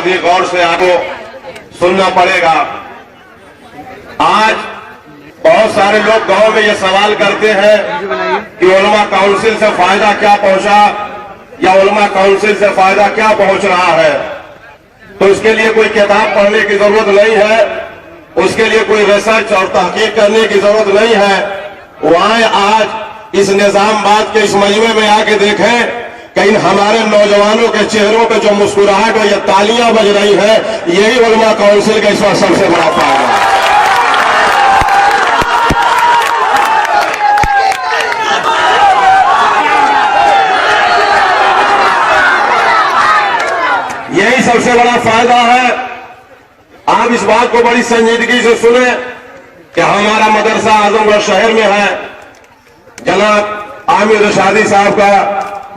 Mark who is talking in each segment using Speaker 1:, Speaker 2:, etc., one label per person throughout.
Speaker 1: बहुत ही गौर से आपको सुनना पड़ेगा। आज बहुत सारे लोग गांव में ये सवाल करते हैं कि उलमा काउंसिल से फायदा क्या पहुंचा या उलमा काउंसिल से फायदा क्या पहुंच रहा है। तो इसके लिए कोई किताब पढ़ने की जरूरत नहीं है, उसके लिए कोई रिसर्च और तहकीक करने की जरूरत नहीं है। वो आए आज इस निजामाबाद के इस मजमे में आके देखें कि इन हमारे नौजवानों के चेहरों पे जो मुस्कुराहट और ये तालियां बज रही है, यही उलमा काउंसिल का इस वक्त सबसे बड़ा फायदा है। यही सबसे बड़ा फायदा है। आप इस बात को बड़ी संजीदगी से सुने कि हमारा मदरसा आजमगढ़ शहर में है। जनाब आमिर रशादी साहब का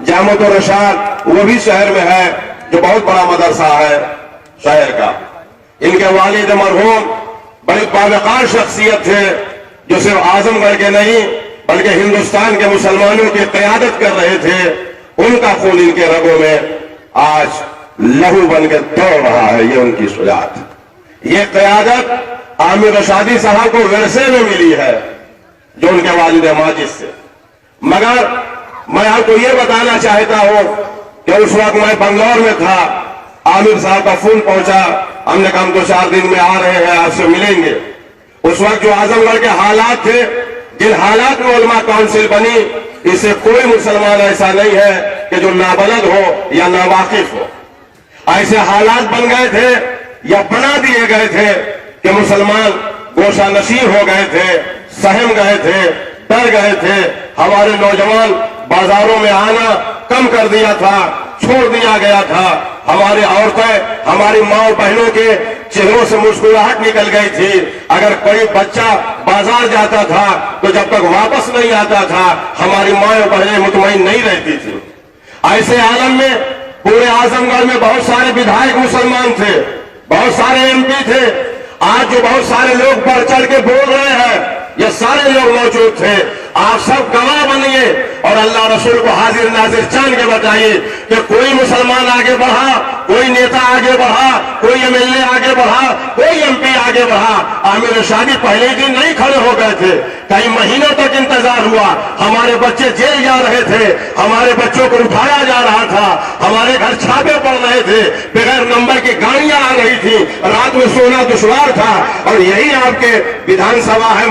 Speaker 1: जामत और रशाद वो भी शहर में है, जो बहुत बड़ा मदरसा है शहर का। इनके वालिद मरहूम बड़ी बावकार शख्सियत थे, जो सिर्फ आजमगढ़ के नहीं बल्कि हिंदुस्तान के मुसलमानों की क़यादत कर रहे थे। उनका खून इनके रगों में आज लहू बन के दौड़ रहा है। ये उनकी शुजाअत, ये क़यादत आमिर रशादी साहब को विरसे में मिली है, जो उनके वालिद माजिद से। मगर मैं आपको ये बताना चाहता हूं कि उस वक्त मैं बंगलौर में था, आमिर साहब का फोन पहुंचा, हमने कहा हम 2-4 दिन में आ रहे हैं, आपसे मिलेंगे। उस वक्त जो आजमगढ़ के हालात थे, जिन हालात में उलमा काउंसिल बनी, इससे कोई मुसलमान ऐसा नहीं है कि जो नाबलद हो या नावाकिफ हो। ऐसे हालात बन गए थे या बना दिए गए थे कि मुसलमान गोशा नशीर हो गए थे, सहम गए थे, डर गए थे। हमारे नौजवान बाजारों में आना कम कर दिया था, छोड़ दिया गया था। हमारी औरतें, हमारी माँ बहनों के चेहरों से मुस्कुराहट निकल गई थी। अगर कोई बच्चा बाजार जाता था तो जब तक वापस नहीं आता था, हमारी माँ बहनें मुतमईन नहीं रहती थी। ऐसे आलम में पूरे आजमगढ़ में बहुत सारे विधायक मुसलमान थे, बहुत सारे एमपी थे। आज जो बहुत सारे लोग बढ़ चढ़ के बोल रहे हैं, ये सारे लोग मौजूद थे। आप सब गवाह बनिए और अल्लाह रसूल को हाजिर नाजिर जान के बताइए कि कोई मुसलमान आगे बढ़ा, कोई नेता आगे बढ़ा, कोई एमएलए आगे बढ़ा, कोई एमपी आगे बढ़ा। आमिर रशादी पहले दिन नहीं खड़े हो गए थे, कई महीनों तक इंतजार हुआ। हमारे बच्चे जेल जा रहे थे, हमारे बच्चों को उठाया जा रहा था, हमारे घर छापे पड़ रहे थे, बगैर नंबर की गाड़ियां आ रही थी, रात में सोना दुश्वार था। और यही आपके विधानसभा है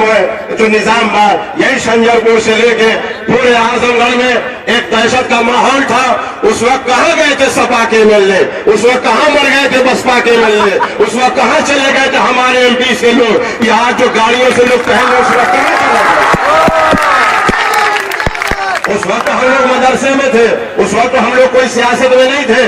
Speaker 1: जो निजामाबाद, यही संजरपुर से लेके पूरे आजमगढ़ में एक दहशत का माहौल था। उस वक्त कहां गए थे सपा के एमएलए, उस वक्त कहां मर गए थे बसपा के एमएलए, उस वक्त कहां चले गए थे हमारे एमपी से लोग। यहाँ जो गाड़ियों से लोग पहले उस वक्त कहां चले गए? उस वक्त हम लोग मदरसे में थे, उस वक्त हम लोग कोई सियासत में नहीं थे।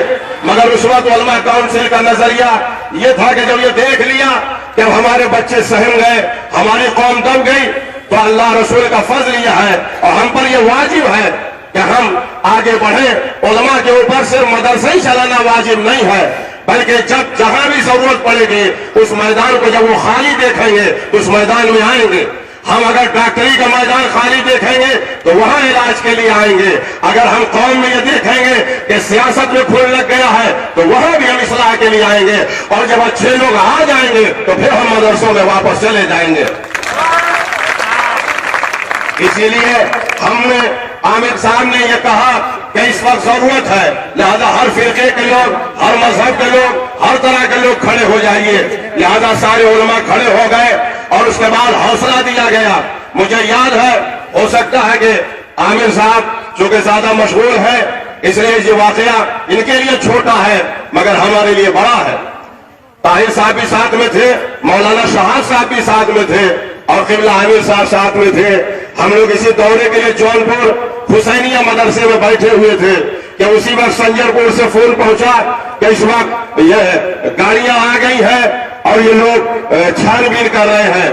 Speaker 1: मगर उस वक्त उलमा काउंसिल का नजरिया ये था कि जब ये देख लिया कि हमारे बच्चे सहम गए, हमारी कौम दब गई, तो अल्लाह रसूल का फजल यह है और हम पर यह वाजिब है कि हम आगे बढ़े। उलमा के ऊपर सिर्फ मदरसा ही चलाना वाजिब नहीं है, बल्कि जब जहां भी जरूरत पड़ेगी उस मैदान को जब वो खाली देखेंगे तो उस मैदान में आएंगे। हम अगर डॉक्टरी का मैदान खाली देखेंगे तो वहां इलाज के लिए आएंगे। अगर हम कौम में ये देखेंगे कि सियासत में फूल लग गया है तो वहां भी हम इस्लाह के लिए आएंगे। और जब अच्छे लोग आ जाएंगे तो फिर हम मदरसों में वापस चले जाएंगे। इसीलिए हमने आमिर साहब ने यह कहा कि इस वक्त जरूरत है, लिहाजा हर फिरके के लोग, हर मजहब के लोग, हर तरह के लोग खड़े हो जाइए। लिहाजा सारे उलमा खड़े हो गए और उसके बाद हौसला दिया गया। मुझे याद है, हो सकता है कि आमिर साहब चूंकि ज्यादा मशहूर है इसलिए ये वाकया इनके लिए छोटा है, मगर हमारे लिए बड़ा है। ताहिर साहब भी साथ में थे, मौलाना शहाद साहब भी साथ में थे और किबला आमिर साहब साथ में थे। हम लोग इसी दौरे के लिए जौनपुर हुसैनिया मदरसे में बैठे हुए थे कि उसी वक्त संजरपुर से फोन पहुंचा कि इस वक्त यह गाड़ियां आ गई है और ये लोग छानबीन कर रहे हैं,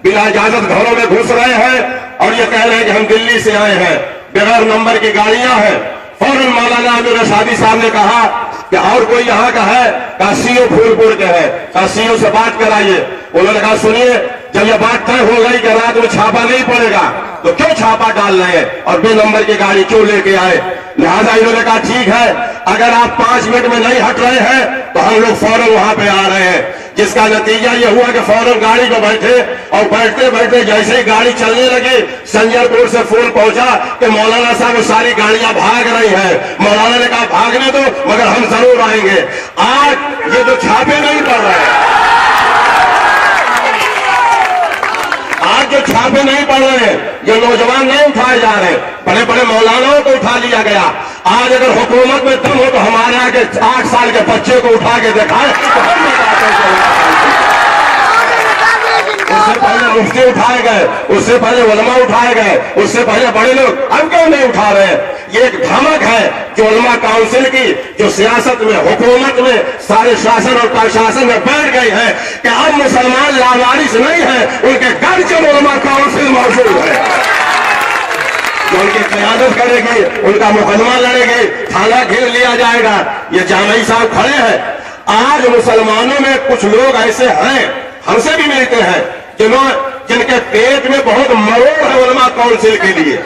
Speaker 1: बिना इजाजत घरों में घुस रहे हैं और ये कह रहे हैं कि हम दिल्ली से आए हैं, बगैर नंबर की गाड़ियां हैं। फौरन मौलाना आमिर रशादी साहब ने कहा कि और कोई यहाँ का है? कहा सीओ फूलपुर के है। कहा सीओ से बात कराइए। उन्होंने कहा सुनिए, जब यह बात तय हो गई कि रात में छापा नहीं पड़ेगा तो क्यों छापा डाल रहे हैं और 2 नंबर की गाड़ी क्यों लेके आए? लिहाजा इन्होंने कहा ठीक है, अगर आप 5 मिनट में नहीं हट रहे हैं तो हम लोग फौरन वहां पे आ रहे हैं, जिसका नतीजा ये हुआ कि फौरन गाड़ी को बैठे और बैठते बैठते जैसे ही गाड़ी चलने लगी संजयपुर से फोन पहुंचा कि मौलाना साहब सारी गाड़ियां भाग रही हैं। मौलाना ने कहा भागने दो मगर हम जरूर आएंगे। आज ये जो छापे नहीं पड़ रहे हैं, आज जो छापे नहीं पड़ रहे हैं, जो नौजवान नहीं उठाए जा रहे, बड़े बड़े मौलानाओं को उठा लिया गया। आज अगर हुकूमत में दम हो तो हमारे आगे 8 साल के बच्चे को उठा के दिखाए तो हम बताते हैं। उससे पहले मुफ्ती उठाए गए, उससे पहले उलमा उठाए गए, उससे पहले बड़े लोग, हम क्यों नहीं उठा रहे? ये एक धमक है जो उलमा काउंसिल की, जो सियासत में, हुकूमत में, सारे शासन और प्रशासन में बैठ गई है कि अब मुसलमान लावारिस नहीं है, उनके घर जो उलमा काउंसिल मौजूद है, जो उनकी क़यादत करेगी, उनका मुकदमा लड़ेगी, थाना घेर लिया जाएगा। ये जामई साहब खड़े हैं। आज मुसलमानों में कुछ लोग ऐसे हैं, हमसे भी मिलते हैं, जिनके पेट में बहुत मरोड़ है उलमा काउंसिल के लिए।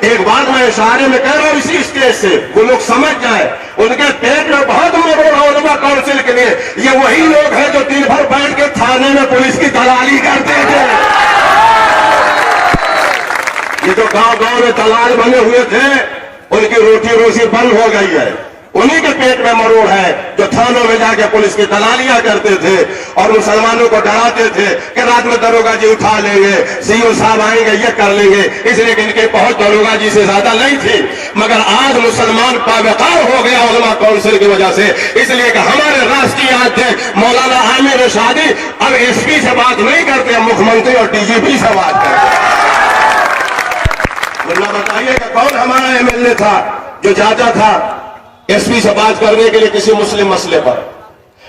Speaker 1: एक बात मैं इशारे में कह रहा हूं इसी स्टेज से, वो लोग समझ जाए, उनके पेट में बहुत मरोड़ है उलमा काउंसिल के लिए। ये वही लोग हैं जो दिन भर बैठ के थाने में पुलिस की दलाली करते थे। ये जो गांव गांव में दलाल बने हुए थे, उनकी रोटी रोजी बंद हो गई है। उन्हीं के पेट में मरोड़ है जो थानों में जाके पुलिस की दलालियां करते थे और मुसलमानों को डराते थे कि रात में दरोगा जी उठा लेंगे, सीओ साहब आएंगे, ये कर लेंगे। इसलिए कि इनके पहुंच दरोगा जी से ज्यादा नहीं थी। मगर आज मुसलमान बावकार हो गया उलमा काउंसिल की वजह से, इसलिए कि हमारे राष्ट्रीय अध्यक्ष मौलाना आमिर इरशादी अब एसपी से बात नहीं करते, मुख्यमंत्री और डीजीपी से बात करते। बताइए कि कौन हमारा एमएलए था जो जाता था एसपी से बात करने के लिए किसी मुस्लिम मसले पर?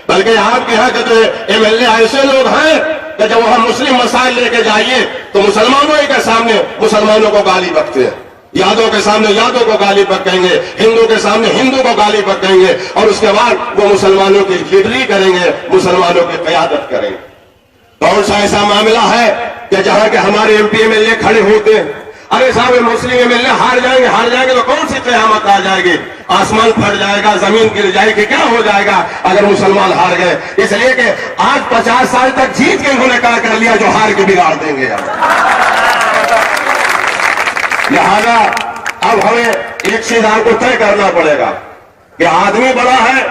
Speaker 1: बल्कि आपके यहाँ के जो एमएलए ऐसे लोग हैं कि जब वहां मुस्लिम मसाइल लेके जाइए तो मुसलमानों के सामने मुसलमानों को गाली बकते हैं, यादों के सामने यादों को गाली बकेंगे, हिंदू के सामने हिंदू को गाली बकेंगे और उसके बाद वो मुसलमानों की लीडरी करेंगे, मुसलमानों की क़यादत करेंगे। कौन सा ऐसा मामला है कि जहां के हमारे एमपी एमएलए खड़े होते हैं, अरे साहब मुस्लिम एमएलए हार जाएंगे तो कौन सी क़यामत आ जाएगी, आसमान फट जाएगा, जमीन गिर जाएगी, क्या हो जाएगा अगर मुसलमान हार गए? इसलिए कि आज 50 साल तक जीत के इन्होंने क्या कर लिया जो हार के बिगाड़ देंगे। लिहाजा अब हमें एक चीज आपको तय करना पड़ेगा कि आदमी बड़ा है,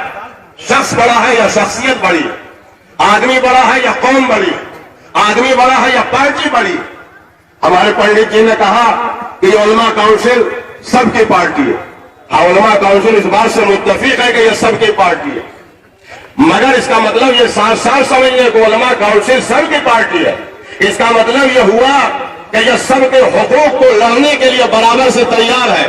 Speaker 1: शख्स बड़ा है या शख्सियत बड़ी, आदमी बड़ा है या कौम बड़ी, आदमी बड़ा है या पार्टी बड़ी। हमारे पंडित जी ने कहा कि ये उलमा काउंसिल सबकी पार्टी है। हाँ, उलमा काउंसिल इस बात से मुत्तफिक है कि ये सबकी पार्टी है, मगर इसका मतलब ये साफ साफ समझिए कि उलमा काउंसिल सबकी पार्टी है। इसका मतलब ये हुआ कि ये सबके हुकूक को लड़ने के लिए बराबर से तैयार है।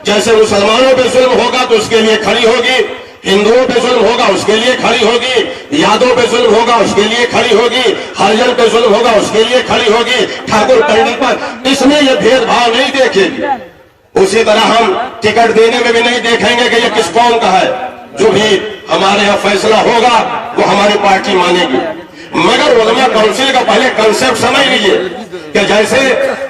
Speaker 1: जैसे मुसलमानों पे जुल्म होगा तो उसके लिए खड़ी होगी, हिंदुओं पे जुल्म होगा उसके लिए खड़ी होगी, यादव पे जुल्म होगा उसके लिए खड़ी होगी, हरिजन पे जुल्म होगा उसके लिए खड़ी होगी, ठाकुर पंडित पर, इसमें यह भेदभाव नहीं देखेगी। उसी तरह हम टिकट देने में भी नहीं देखेंगे कि यह किस कौम का है। जो भी हमारे यहाँ फैसला होगा वो हमारी पार्टी मानेगी। मगर उलमा काउंसिल का पहले कंसेप्ट समझ लीजिए कि जैसे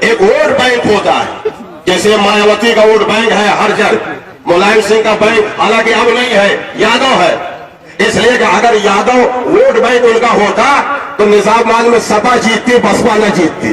Speaker 1: एक वोट बैंक होता है, जैसे मायावती का वोट बैंक है हरिजन, मुलायम सिंह का बैंक हालांकि अब नहीं है, यादव है। इसलिए कि अगर यादव वोट बैंक उनका होता तो निजामाबाद में सपा जीतती, बसपा न जीतती।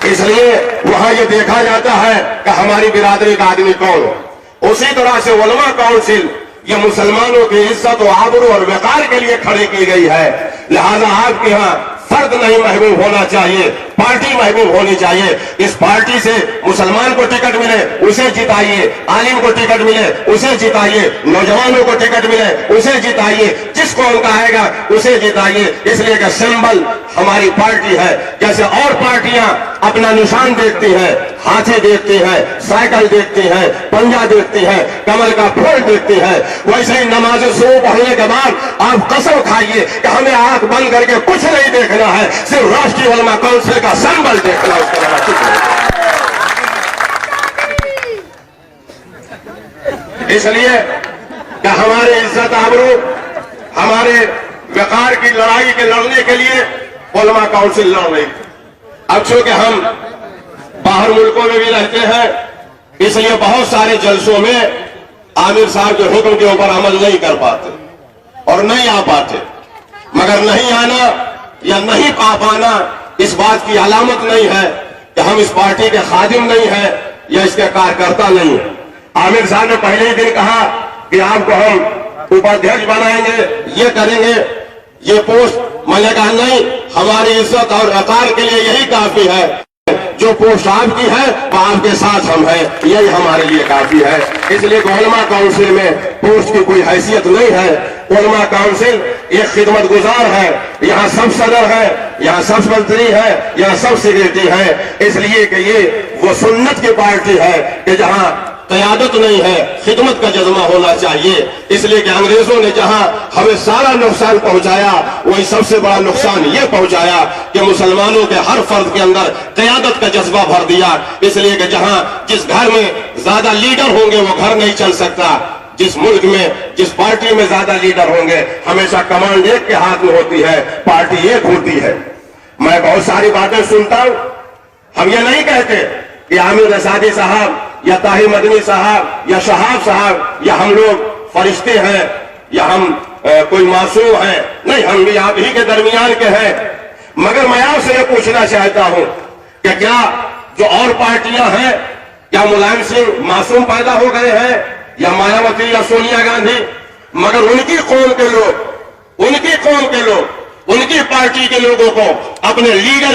Speaker 1: इसलिए वहां ये देखा जाता है कि हमारी बिरादरी का आदमी कौन हो। उसी तरह से उलमा काउंसिल ये मुसलमानों की इज्जत और आबरू और वकार के लिए खड़ी की गई है। लिहाजा आपके यहाँ फर्द नहीं महबूब होना चाहिए, पार्टी महबूब होनी चाहिए। इस पार्टी से मुसलमान को टिकट मिले उसे जिताइए, आलिम को टिकट मिले उसे जिताइए, नौजवानों को टिकट मिले उसे जिताइए, जिस कौम का आएगा उसे जिताइए। इसलिए कि सिंबल हमारी पार्टी है। जैसे और पार्टियां अपना निशान देखती हैं, हाथी देखती हैं, साइकिल देखती हैं, पंजा देखती हैं, कमल का फूल देखती हैं, वैसे ही नमाज सुबह पढ़ने के बाद आप कसम खाइए कि हमें आंख बंद करके कुछ नहीं देखना है, सिर्फ राष्ट्रीय उलमा काउंसिल का सिंबल देखना, उसके अलावा कुछ नहीं। इसलिए कि हमारे इज्जत आबरू, हमारे वकार की लड़ाई के लड़ने के लिए उलमा काउंसिल लड़ रही। अब चूंकि हम बाहर मुल्कों में भी रहते हैं, इसलिए बहुत सारे जलसों में आमिर साहब के हुक्म के ऊपर अमल नहीं कर पाते और नहीं आ पाते। मगर नहीं आना या नहीं पा पाना इस बात की अलामत नहीं है कि हम इस पार्टी के खादिम नहीं है या इसके कार्यकर्ता नहीं है। आमिर साहब ने पहले ही दिन कहा कि आपको हम उपाध्यक्ष बनाएंगे, ये करेंगे, ये पोस्ट। मैंने कहा नहीं, हमारी इज्जत और वकार के लिए यही काफी है। जो पोस्ट आपकी है वो आपके साथ हम हैं, यही हमारे लिए काफी है। इसलिए उलमा काउंसिल में पोस्ट की कोई हैसियत नहीं है। उलमा काउंसिल एक खिदमत गुजार है। यहाँ सब सदर है, यहाँ सब मंत्री है, यहाँ सब सेक्रेटरी है। इसलिए कि ये वो सुन्नत की पार्टी है कि जहाँ क़यादत नहीं है, खिदमत का जज्बा होना चाहिए। इसलिए कि अंग्रेजों ने जहां हमें सारा नुकसान पहुंचाया, वही सबसे बड़ा नुकसान ये पहुंचाया कि मुसलमानों के हर फर्द के अंदर क़यादत का जज्बा भर दिया। इसलिए कि जहां जिस घर में ज्यादा लीडर होंगे वो घर नहीं चल सकता। जिस मुल्क में जिस पार्टी में ज्यादा लीडर होंगे, हमेशा कमांड एक के हाथ में होती है, पार्टी एक होती है। मैं बहुत सारी बातें सुनता हूं। हम ये नहीं कहते कि आमिर रसादी साहब या ताहिर मदनी साहब या शहाब साहब या हम लोग फरिश्ते हैं या हम कोई मासूम हैं। नहीं, हम भी आप ही के दरमियान के हैं। मगर मैं आपसे ये पूछना चाहता हूं कि क्या जो और पार्टियां हैं, क्या मुलायम सिंह मासूम पैदा हो गए हैं या मायावती या सोनिया गांधी? मगर उनकी कौम के लोग, उनकी कौम के लोग, उनकी पार्टी के लोगों को अपने लीडर